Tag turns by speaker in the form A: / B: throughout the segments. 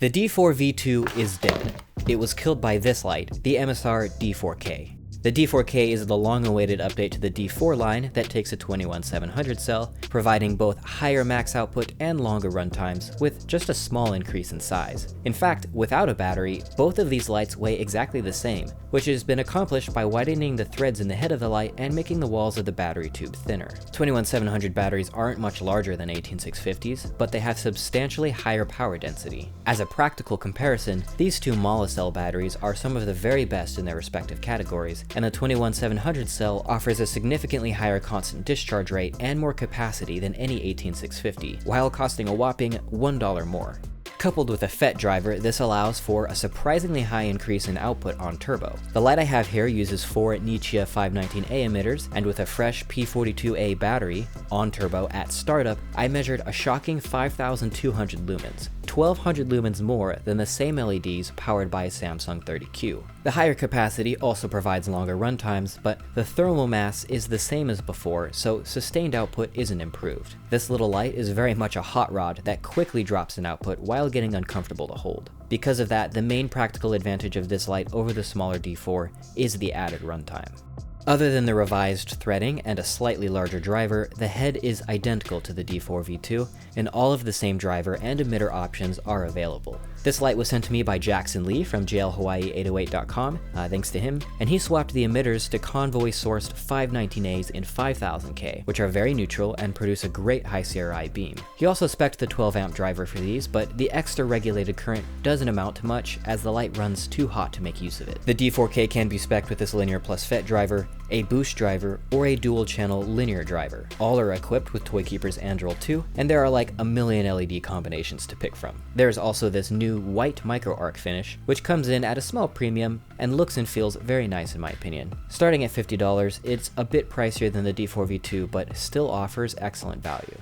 A: The D4V2 is dead. It was killed by this light, the Emisar D4K. The D4K is the long-awaited update to the D4 line that takes a 21700 cell, providing both higher max output and longer runtimes with just a small increase in size. In fact, without a battery, both of these lights weigh exactly the same, which has been accomplished by widening the threads in the head of the light and making the walls of the battery tube thinner. 21700 batteries aren't much larger than 18650s, but they have substantially higher power density. As a practical comparison, these two monocell batteries are some of the very best in their respective categories, and the 21700 cell offers a significantly higher constant discharge rate and more capacity than any 18650, while costing a whopping $1 more. Coupled with a FET driver, this allows for a surprisingly high increase in output on turbo. The light I have here uses 4 Nichia 519A emitters, and with a fresh P42A battery on turbo at startup, I measured a shocking 5,200 lumens, 1,200 lumens more than the same LEDs powered by a Samsung 30Q. The higher capacity also provides longer runtimes, but the thermal mass is the same as before, so sustained output isn't improved. This little light is very much a hot rod that quickly drops in output while getting uncomfortable to hold. Because of that, the main practical advantage of this light over the smaller D4 is the added runtime. Other than the revised threading and a slightly larger driver, the head is identical to the D4V2, and all of the same driver and emitter options are available. This light was sent to me by Jackson Lee from jailhawaii808.com, thanks to him, and he swapped the emitters to convoy-sourced 519As in 5000K, which are very neutral and produce a great high CRI beam. He also spec'd the 12-amp driver for these, but the extra regulated current doesn't amount to much as the light runs too hot to make use of it. The D4K can be spec'd with this linear plus FET driver, a boost driver, or a dual-channel linear driver. All are equipped with Toykeeper's Android 2, and there are like a million LED combinations to pick from. There's also this new white micro arc finish, which comes in at a small premium and looks and feels very nice in my opinion. Starting at $50, it's a bit pricier than the D4V2, but still offers excellent value.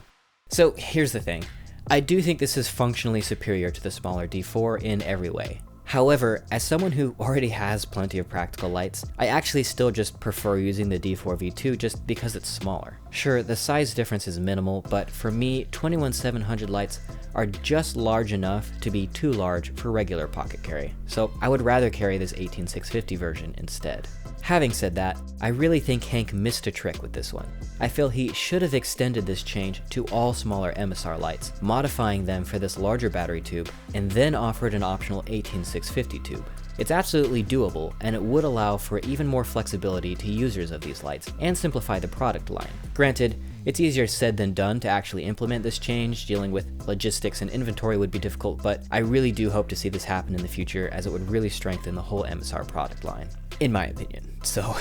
A: So here's the thing, I do think this is functionally superior to the smaller D4 in every way. However, as someone who already has plenty of practical lights, I actually still just prefer using the D4V2 just because it's smaller. Sure, the size difference is minimal, but for me, 21700 lights are just large enough to be too large for regular pocket carry, so I would rather carry this 18650 version instead. Having said that, I really think Hank missed a trick with this one. I feel he should have extended this change to all smaller Emisar lights, modifying them for this larger battery tube, and then offered an optional 18650 tube. It's absolutely doable, and it would allow for even more flexibility to users of these lights, and simplify the product line. Granted, it's easier said than done to actually implement this change. Dealing with logistics and inventory would be difficult, but I really do hope to see this happen in the future, as it would really strengthen the whole Emisar product line, in my opinion. So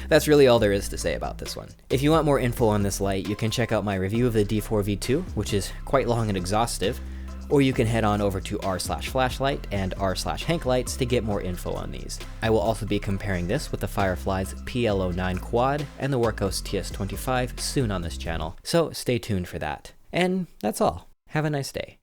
A: that's really all there is to say about this one. If you want more info on this light, you can check out my review of the D4V2, which is quite long and exhaustive, or you can head on over to r/flashlight and r/hanklights to get more info on these. I will also be comparing this with the Firefly's PL09 Quad and the Workhos TS25 soon on this channel, so stay tuned for that. And that's all. Have a nice day.